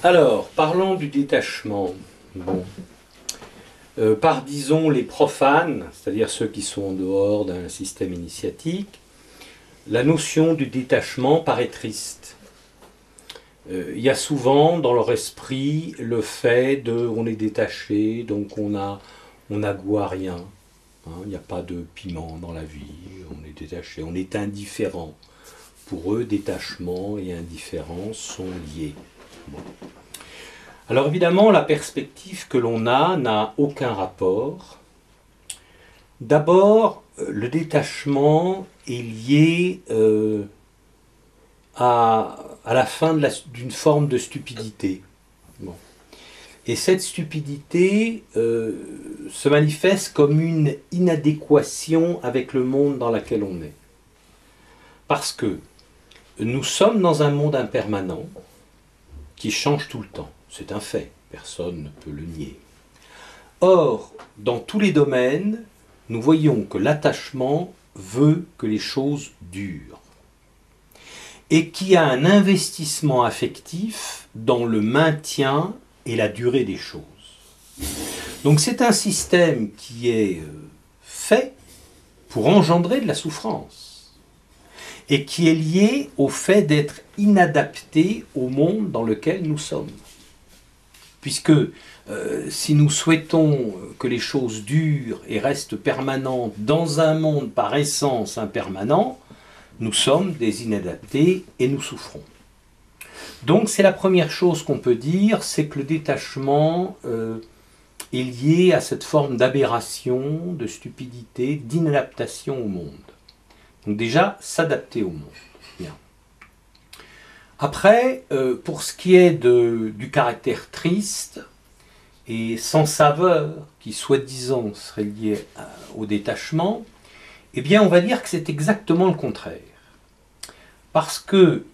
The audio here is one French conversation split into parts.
Alors, parlons du détachement. Bon. Par, disons, les profanes, c'est-à-dire ceux qui sont en dehors d'un système initiatique, la notion du détachement paraît triste. Il y a souvent dans leur esprit le fait de on est détaché, donc on n'a goût à rien. Hein, il n'y a pas de piment dans la vie, on est détaché, on est indifférent. Pour eux, détachement et indifférence sont liés. Bon. Alors évidemment, la perspective que l'on a n'a aucun rapport. D'abord, le détachement est lié à la fin d'une forme de stupidité. Bon. Et cette stupidité se manifeste comme une inadéquation avec le monde dans lequel on est. Parce que nous sommes dans un monde impermanent qui change tout le temps. C'est un fait, personne ne peut le nier. Or, dans tous les domaines, nous voyons que l'attachement veut que les choses durent et qu'il y a un investissement affectif dans le maintien et la durée des choses. Donc c'est un système qui est fait pour engendrer de la souffrance et qui est lié au fait d'être inadapté au monde dans lequel nous sommes. Puisque si nous souhaitons que les choses durent et restent permanentes dans un monde par essence impermanent, nous sommes des inadaptés et nous souffrons. Donc c'est la première chose qu'on peut dire, c'est que le détachement est lié à cette forme d'aberration, de stupidité, d'inadaptation au monde. Donc déjà, s'adapter au monde. Bien. Après, pour ce qui est du caractère triste et sans saveur, qui soi-disant serait lié au détachement, eh bien on va dire que c'est exactement le contraire. Parce que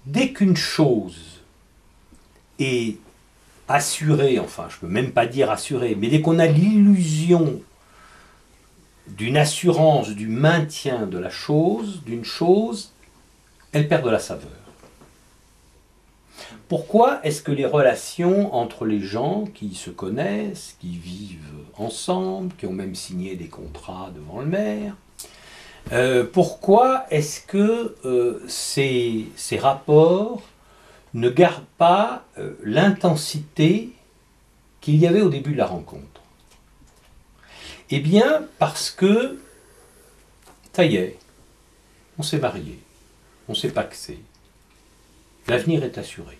dès qu'une chose est assurée, enfin je ne peux même pas dire assurée, mais dès qu'on a l'illusion d'une assurance, du maintien de la chose, d'une chose, elle perd de la saveur. Pourquoi est-ce que les relations entre les gens qui se connaissent, qui vivent ensemble, qui ont même signé des contrats devant le maire, pourquoi est-ce que ces rapports ne gardent pas l'intensité qu'il y avait au début de la rencontre? Eh bien, parce que, ça y est, on s'est marié, on s'est pacsé, l'avenir est assuré.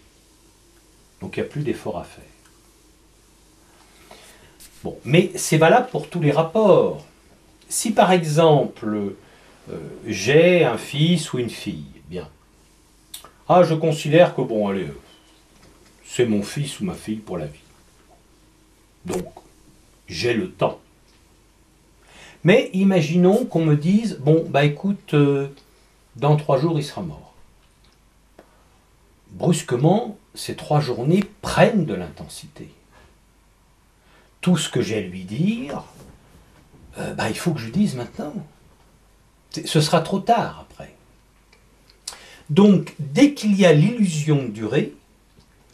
Donc il n'y a plus d'efforts à faire. Bon, mais c'est valable pour tous les rapports. Si par exemple, j'ai un fils ou une fille, bien. Ah, je considère que, bon, allez, c'est mon fils ou ma fille pour la vie. Donc, j'ai le temps. Mais imaginons qu'on me dise, bon, bah écoute, dans 3 jours, il sera mort. Brusquement, ces 3 journées prennent de l'intensité. Tout ce que j'ai à lui dire, il faut que je dise maintenant. Ce sera trop tard après. Donc, dès qu'il y a l'illusion de durée,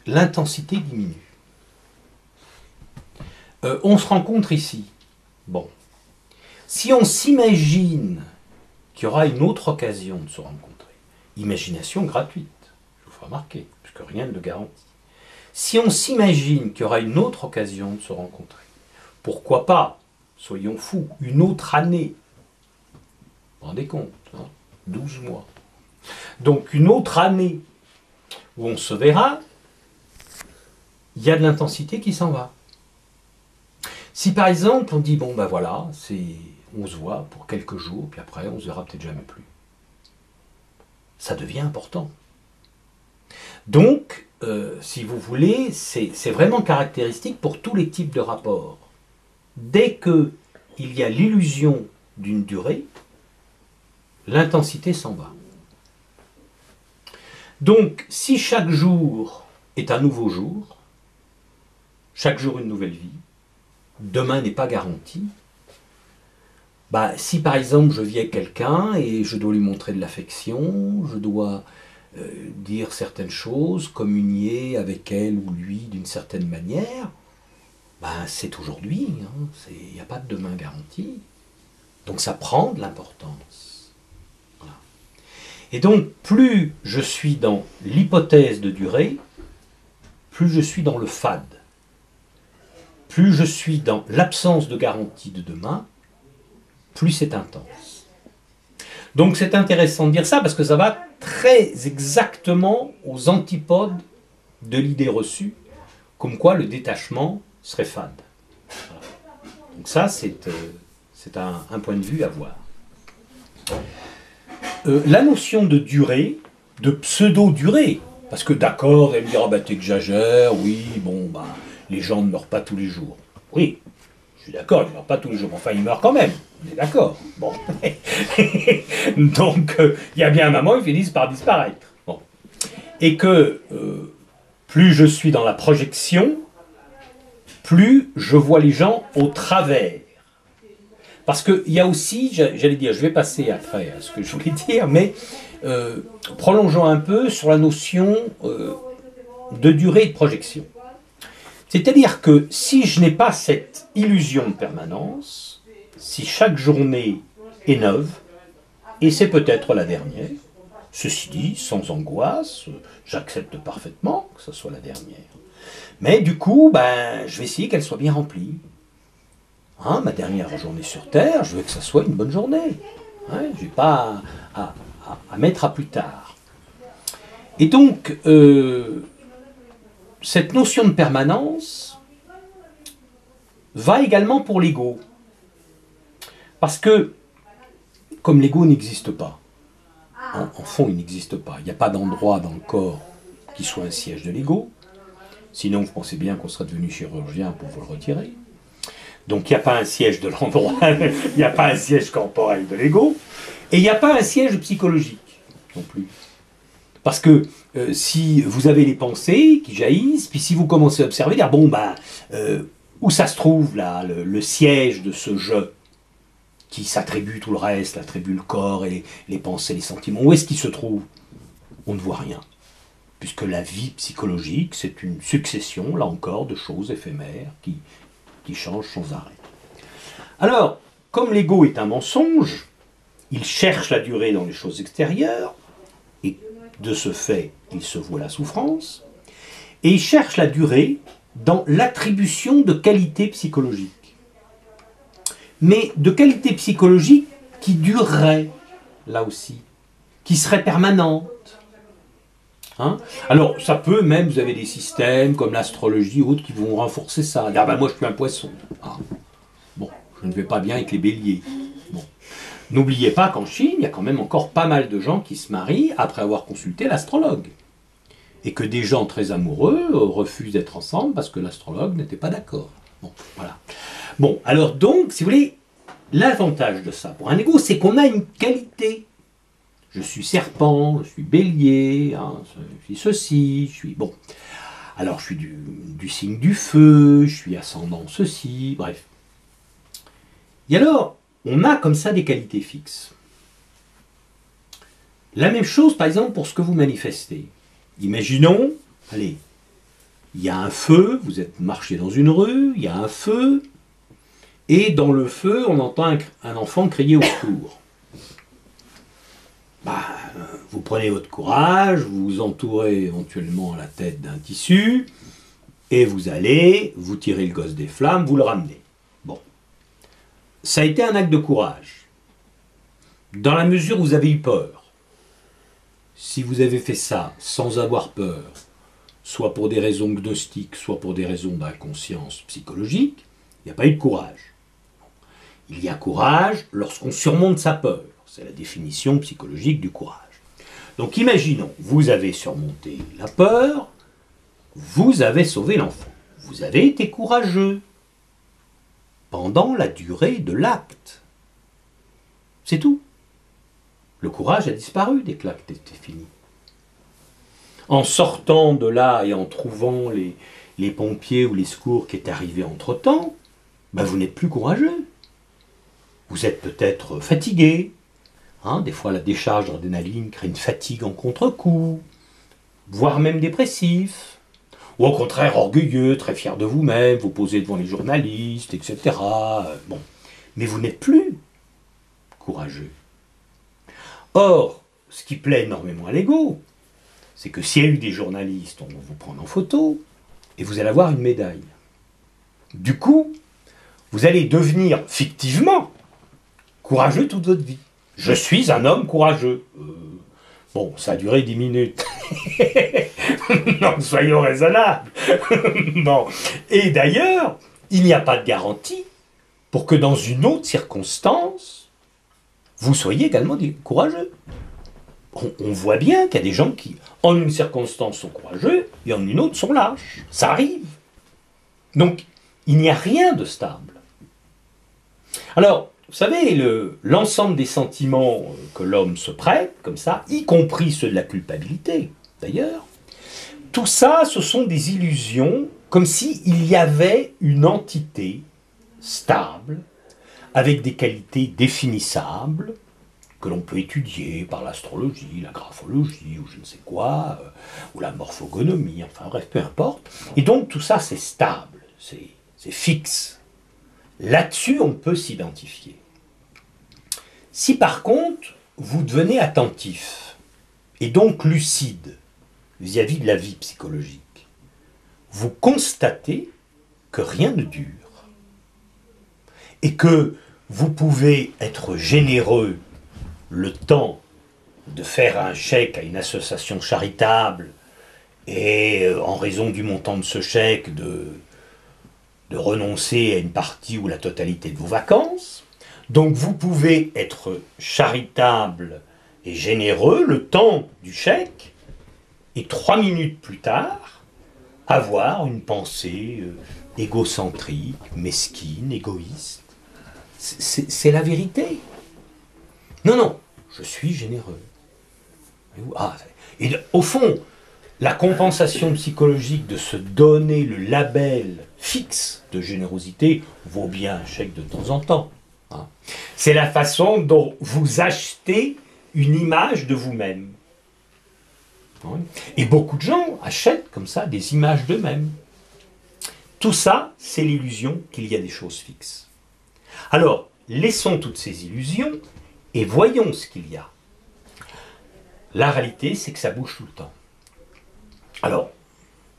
l'intensité diminue. On se rencontre ici. Bon. Si on s'imagine qu'il y aura une autre occasion de se rencontrer, imagination gratuite, je vous ferai remarquer, puisque rien ne le garantit. Si on s'imagine qu'il y aura une autre occasion de se rencontrer, pourquoi pas, soyons fous, une autre année, vous vous rendez compte, hein, 12 mois. Donc une autre année où on se verra, il y a de l'intensité qui s'en va. Si par exemple on dit, bon ben voilà, on se voit pour quelques jours, puis après on se verra peut-être jamais plus. Ça devient important. Donc, si vous voulez, c'est vraiment caractéristique pour tous les types de rapports. Dès qu'il y a l'illusion d'une durée, l'intensité s'en va. Donc, si chaque jour est un nouveau jour, chaque jour une nouvelle vie, demain n'est pas garanti, si par exemple je vis avec quelqu'un et je dois lui montrer de l'affection, je dois dire certaines choses, communier avec elle ou lui d'une certaine manière, ben c'est aujourd'hui, hein, il n'y a pas de demain garanti. Donc ça prend de l'importance. Voilà. Et donc plus je suis dans l'hypothèse de durée, plus je suis dans le fade. Plus je suis dans l'absence de garantie de demain, plus c'est intense. Donc c'est intéressant de dire ça parce que ça va très exactement aux antipodes de l'idée reçue, comme quoi le détachement serait fade. Voilà. Donc ça, c'est un point de vue à voir. La notion de durée, de pseudo-durée, parce que d'accord, vous allez me dire, ah bah t'exagères, oui, bon, bah, les gens ne meurent pas tous les jours. Oui, je suis d'accord, ils ne meurent pas tous les jours, enfin ils meurent quand même, on est d'accord. Bon. Donc, il y a bien un moment, ils finissent par disparaître. Bon. Et que plus je suis dans la projection, plus je vois les gens au travers. Parce qu'il y a aussi, j'allais dire, je vais passer après à ce que je voulais dire, mais prolongeons un peu sur la notion de durée et de projection. C'est-à-dire que si je n'ai pas cette illusion de permanence, si chaque journée est neuve, et c'est peut-être la dernière, ceci dit, sans angoisse, j'accepte parfaitement que ce soit la dernière. Mais du coup, ben, je vais essayer qu'elle soit bien remplie. Hein, ma dernière journée sur Terre, je veux que ça soit une bonne journée. Hein, je n'ai pas à mettre à plus tard. Et donc, cette notion de permanence va également pour l'ego. Parce que, comme l'ego n'existe pas, en fond il n'existe pas, il n'y a pas d'endroit dans le corps qui soit un siège de l'ego, sinon vous pensez bien qu'on serait devenu chirurgien pour vous le retirer. Donc il n'y a pas un siège de l'endroit, il n'y a pas un siège corporel de l'ego, et il n'y a pas un siège psychologique non plus. Parce que si vous avez les pensées qui jaillissent, puis si vous commencez à observer, dire bon bah où ça se trouve là, le siège de ce je qui s'attribue tout le reste, l'attribue le corps et les pensées, les sentiments, où est-ce qu'il se trouve? On ne voit rien. Puisque la vie psychologique, c'est une succession, là encore, de choses éphémères qui changent sans arrêt. Alors, comme l'ego est un mensonge, il cherche la durée dans les choses extérieures, et de ce fait, il se voue la souffrance, et il cherche la durée dans l'attribution de qualités psychologiques. Mais de qualités psychologiques qui dureraient, là aussi, qui seraient permanentes. Hein? Alors, ça peut même, vous avez des systèmes comme l'astrologie ou autres qui vont renforcer ça. Ah ben moi je suis un poisson. Ah. Bon, je ne vais pas bien avec les béliers. Bon. N'oubliez pas qu'en Chine, il y a quand même encore pas mal de gens qui se marient après avoir consulté l'astrologue. Et que des gens très amoureux refusent d'être ensemble parce que l'astrologue n'était pas d'accord. Bon, voilà. Bon, alors donc, si vous voulez, l'avantage de ça pour un ego, c'est qu'on a une qualité. Je suis serpent, je suis bélier, hein, je suis ceci, je suis... Bon. Alors, je suis du signe du feu, je suis ascendant ceci, bref. Et alors, on a comme ça des qualités fixes. La même chose, par exemple, pour ce que vous manifestez. Imaginons, allez, il y a un feu, vous êtes marché dans une rue, il y a un feu, et dans le feu, on entend un enfant crier au secours. Bah, vous prenez votre courage, vous vous entourez éventuellement la tête d'un tissu, et vous allez, vous tirez le gosse des flammes, vous le ramenez. Bon. Ça a été un acte de courage. Dans la mesure où vous avez eu peur. Si vous avez fait ça sans avoir peur, soit pour des raisons gnostiques, soit pour des raisons d'inconscience psychologique, il n'y a pas eu de courage. Il y a courage lorsqu'on surmonte sa peur. C'est la définition psychologique du courage. Donc imaginons, vous avez surmonté la peur, vous avez sauvé l'enfant. Vous avez été courageux pendant la durée de l'acte. C'est tout. Le courage a disparu dès que l'acte était fini. En sortant de là et en trouvant les pompiers ou les secours qui étaient arrivés entre-temps, ben vous n'êtes plus courageux. Vous êtes peut-être fatigué. Hein, des fois, la décharge d'adrénaline crée une fatigue en contre-coup. voire même dépressif, ou au contraire orgueilleux, très fier de vous-même, vous posez devant les journalistes, etc. Bon. Mais vous n'êtes plus courageux. Or, ce qui plaît énormément à l'ego, c'est que s'il y a eu des journalistes, on va vous prendre en photo, et vous allez avoir une médaille. Du coup, vous allez devenir fictivement courageux toute votre vie. Je suis un homme courageux. Bon, ça a duré 10 minutes. Non, soyons raisonnables. Bon. Et d'ailleurs, il n'y a pas de garantie pour que dans une autre circonstance, vous soyez également courageux. On voit bien qu'il y a des gens qui, en une circonstance, sont courageux et en une autre sont lâches. Ça arrive. Donc, il n'y a rien de stable. Alors, vous savez, l'ensemble des sentiments que l'homme se prête, comme ça, y compris ceux de la culpabilité, d'ailleurs, tout ça, ce sont des illusions, comme s'il y avait une entité stable, avec des qualités définissables, que l'on peut étudier par l'astrologie, la graphologie, ou je ne sais quoi, ou la morphogonomie, enfin bref, peu importe. Et donc tout ça, c'est stable, c'est fixe. Là-dessus, on peut s'identifier. Si par contre, vous devenez attentif, et donc lucide, vis-à-vis de la vie psychologique, vous constatez que rien ne dure, et que vous pouvez être généreux le temps de faire un chèque à une association charitable et en raison du montant de ce chèque de renoncer à une partie ou la totalité de vos vacances. Donc vous pouvez être charitable et généreux le temps du chèque et 3 minutes plus tard avoir une pensée égocentrique, mesquine, égoïste. C'est la vérité. Non, non, je suis généreux. Et au fond, la compensation psychologique de se donner le label fixe de générosité vaut bien un chèque de temps en temps. Hein. C'est la façon dont vous achetez une image de vous-même. Et beaucoup de gens achètent comme ça des images d'eux-mêmes. Tout ça, c'est l'illusion qu'il y a des choses fixes. Alors, laissons toutes ces illusions et voyons ce qu'il y a. La réalité, c'est que ça bouge tout le temps. Alors,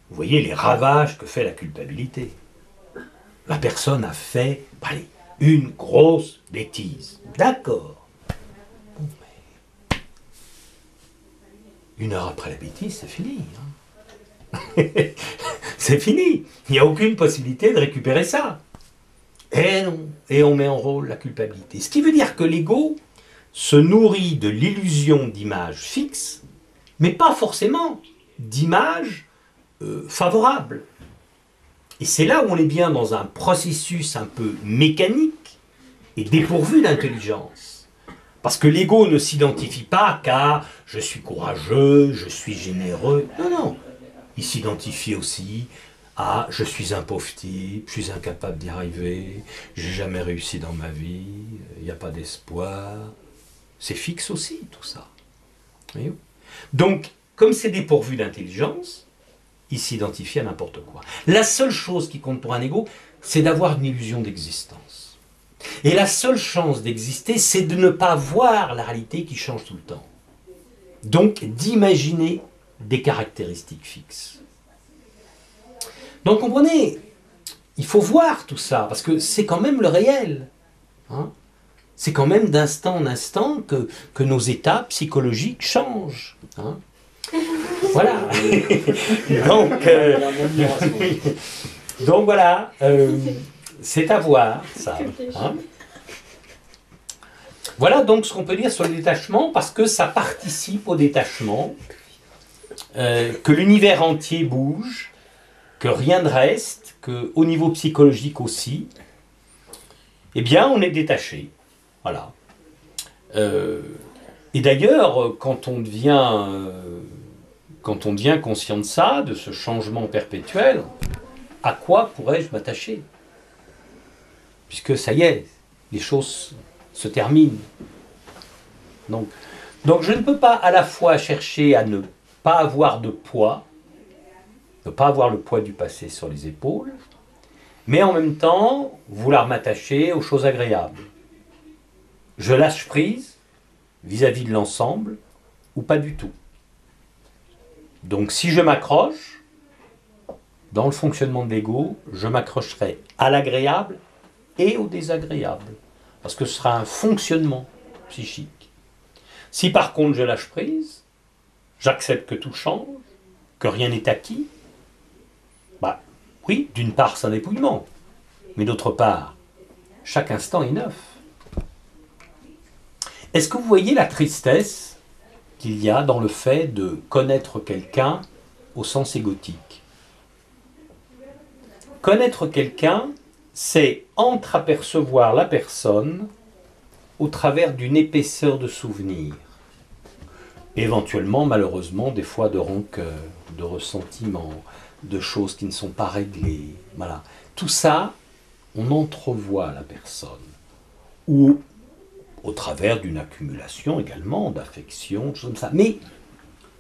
vous voyez les ravages que fait la culpabilité. La personne a fait, allez, une grosse bêtise. D'accord. Bon, mais 1 heure après la bêtise, c'est fini. Hein. C'est fini. Il n'y a aucune possibilité de récupérer ça. Et non. Et on met en rôle la culpabilité. Ce qui veut dire que l'ego se nourrit de l'illusion d'images fixes, mais pas forcément d'images favorables. Et c'est là où on est bien dans un processus un peu mécanique et dépourvu d'intelligence. Parce que l'ego ne s'identifie pas qu'à « je suis courageux, je suis généreux ». Non, non. Il s'identifie aussi à « je suis un pauvre type, je suis incapable d'y arriver, j'ai jamais réussi dans ma vie, il n'y a pas d'espoir ». C'est fixe aussi, tout ça. Voyez-vous ? Donc, comme c'est dépourvu d'intelligence, il s'identifie à n'importe quoi. La seule chose qui compte pour un ego, c'est d'avoir une illusion d'existence. Et la seule chance d'exister, c'est de ne pas voir la réalité qui change tout le temps. Donc, d'imaginer des caractéristiques fixes. Donc, comprenez, il faut voir tout ça, parce que c'est quand même le réel. Hein ? C'est quand même d'instant en instant que nos états psychologiques changent. Hein. Voilà. Donc voilà, c'est à voir ça. Hein. Voilà donc ce qu'on peut dire sur le détachement, parce que ça participe au détachement, que l'univers entier bouge, que rien ne reste, qu'au niveau psychologique aussi, eh bien on est détaché. Voilà. Et d'ailleurs, quand on devient conscient de ça, de ce changement perpétuel, à quoi pourrais-je m'attacher ? Puisque ça y est, les choses se terminent. Donc je ne peux pas à la fois chercher à ne pas avoir de poids, ne pas avoir le poids du passé sur les épaules, mais en même temps vouloir m'attacher aux choses agréables. Je lâche prise vis-à-vis de l'ensemble ou pas du tout. Donc si je m'accroche, dans le fonctionnement de l'ego, je m'accrocherai à l'agréable et au désagréable, parce que ce sera un fonctionnement psychique. Si par contre je lâche prise, j'accepte que tout change, que rien n'est acquis, bah oui, d'une part c'est un dépouillement, mais d'autre part, chaque instant est neuf. Est-ce que vous voyez la tristesse qu'il y a dans le fait de connaître quelqu'un au sens égotique? Connaître quelqu'un, c'est entreapercevoir la personne au travers d'une épaisseur de souvenirs. Éventuellement, malheureusement, des fois de rancœur, de ressentiment, de choses qui ne sont pas réglées. Voilà. Tout ça, on entrevoit la personne. Ou au travers d'une accumulation également d'affection, choses comme ça. Mais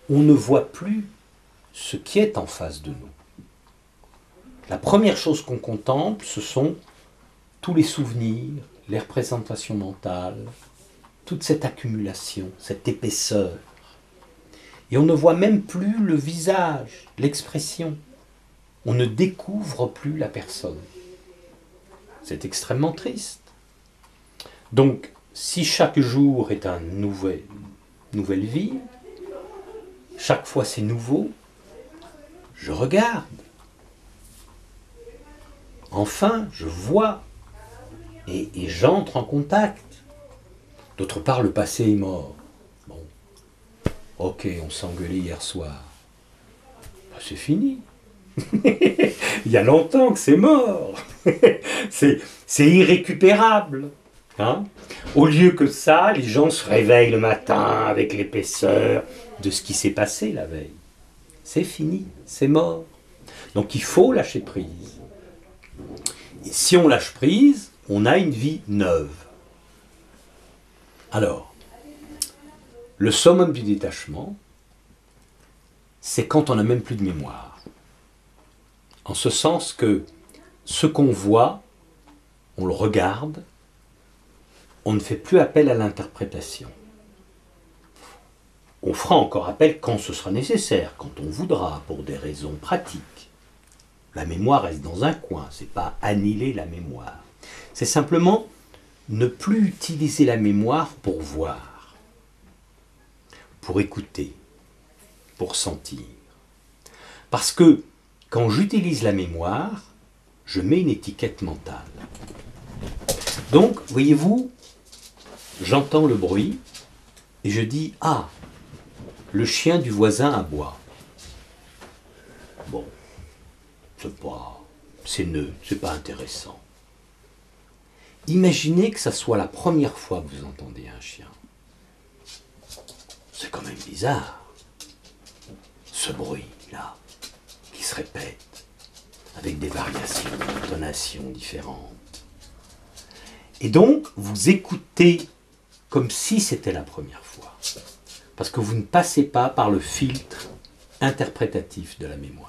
on ne voit plus ce qui est en face de nous. La première chose qu'on contemple, ce sont tous les souvenirs, les représentations mentales, toute cette accumulation, cette épaisseur. Et on ne voit même plus le visage, l'expression. On ne découvre plus la personne. C'est extrêmement triste. Donc, si chaque jour est une nouvelle vie, chaque fois c'est nouveau, je regarde. Enfin, je vois et j'entre en contact. D'autre part, le passé est mort. Bon, ok, on s'est engueulé hier soir. Ben, c'est fini. Il y a longtemps que c'est mort. c'est irrécupérable. Hein? Au lieu que ça, les gens se réveillent le matin avec l'épaisseur de ce qui s'est passé la veille. C'est fini, c'est mort. Donc il faut lâcher prise. Et si on lâche prise, on a une vie neuve. Alors, le summum du détachement, c'est quand on n'a même plus de mémoire. En ce sens que ce qu'on voit, on le regarde, on ne fait plus appel à l'interprétation. On fera encore appel quand ce sera nécessaire, quand on voudra, pour des raisons pratiques. La mémoire reste dans un coin, ce n'est pas annihiler la mémoire. C'est simplement ne plus utiliser la mémoire pour voir, pour écouter, pour sentir. Parce que quand j'utilise la mémoire, je mets une étiquette mentale. Donc, voyez-vous, j'entends le bruit et je dis « Ah, le chien du voisin aboie. » Bon, c'est neutre, c'est pas intéressant. Imaginez que ça soit la première fois que vous entendez un chien. C'est quand même bizarre, ce bruit-là, qui se répète, avec des variations, d'intonation différentes. Et donc, vous écoutez comme si c'était la première fois. Parce que vous ne passez pas par le filtre interprétatif de la mémoire.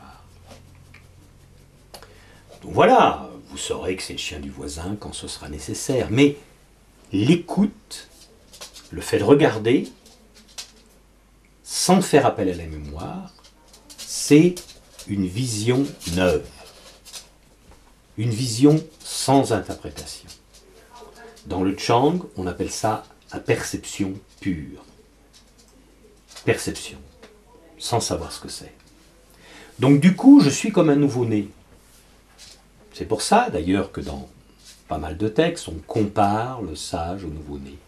Donc voilà, vous saurez que c'est le chien du voisin quand ce sera nécessaire. Mais l'écoute, le fait de regarder, sans faire appel à la mémoire, c'est une vision neuve. Une vision sans interprétation. Dans le Chang, on appelle ça la perception pure. Perception, sans savoir ce que c'est. Donc du coup, je suis comme un nouveau-né. C'est pour ça d'ailleurs que dans pas mal de textes, on compare le sage au nouveau-né.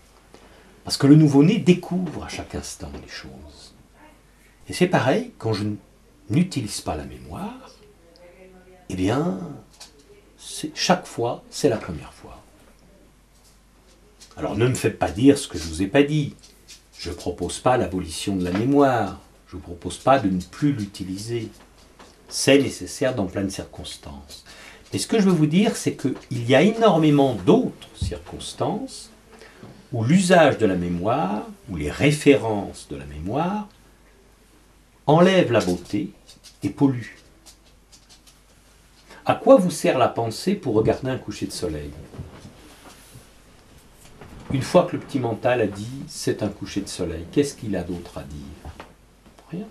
Parce que le nouveau-né découvre à chaque instant les choses. Et c'est pareil, quand je n'utilise pas la mémoire, eh bien, chaque fois, c'est la première fois. Alors ne me faites pas dire ce que je ne vous ai pas dit. Je ne propose pas l'abolition de la mémoire. Je ne vous propose pas de ne plus l'utiliser. C'est nécessaire dans plein de circonstances. Et ce que je veux vous dire, c'est qu'il y a énormément d'autres circonstances où l'usage de la mémoire, ou les références de la mémoire, enlève la beauté et pollue. À quoi vous sert la pensée pour regarder un coucher de soleil? Une fois que le petit mental a dit c'est un coucher de soleil, qu'est-ce qu'il a d'autre à dire? Rien.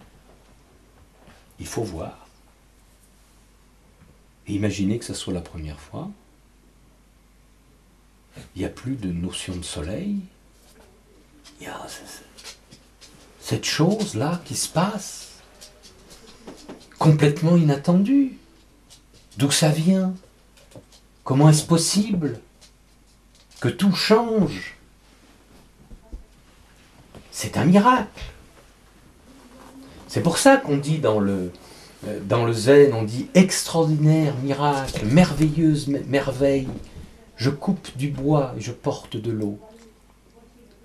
Il faut voir. Et imaginez que ce soit la première fois. Il n'y a plus de notion de soleil. Il y a cette chose-là qui se passe, complètement inattendue. D'où ça vient? Comment est-ce possible que tout change? C'est un miracle. C'est pour ça qu'on dit dans le zen, on dit extraordinaire miracle, merveilleuse merveille. Je coupe du bois et je porte de l'eau.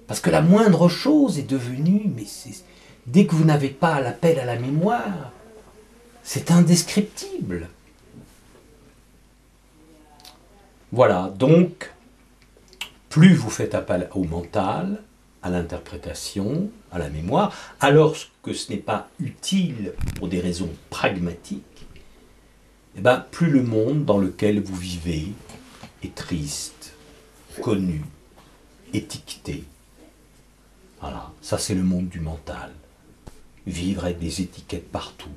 Parce que la moindre chose est devenue, mais dès que vous n'avez pas l'appel à la mémoire, c'est indescriptible. Voilà, donc, plus vous faites appel au mental, à l'interprétation, à la mémoire, alors que ce n'est pas utile pour des raisons pragmatiques, eh ben, plus le monde dans lequel vous vivez est triste, connu, étiqueté. Voilà, ça c'est le monde du mental. Vivre avec des étiquettes partout.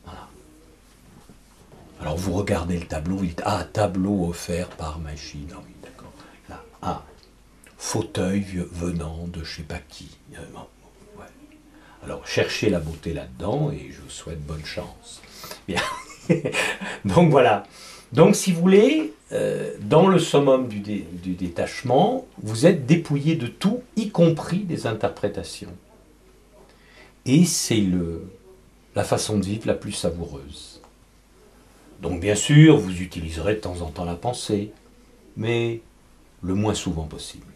Voilà. Alors vous regardez le tableau, vous dites « Ah, tableau offert par machine. » Ah oui, d'accord. Là, ah, fauteuil venant de je sais pas qui. Ouais. Alors cherchez la beauté là-dedans et je vous souhaite bonne chance. Bien. Donc voilà. Donc si vous voulez, dans le summum du détachement, vous êtes dépouillé de tout, y compris des interprétations. Et c'est la façon de vivre la plus savoureuse. Donc bien sûr, vous utiliserez de temps en temps la pensée, mais le moins souvent possible.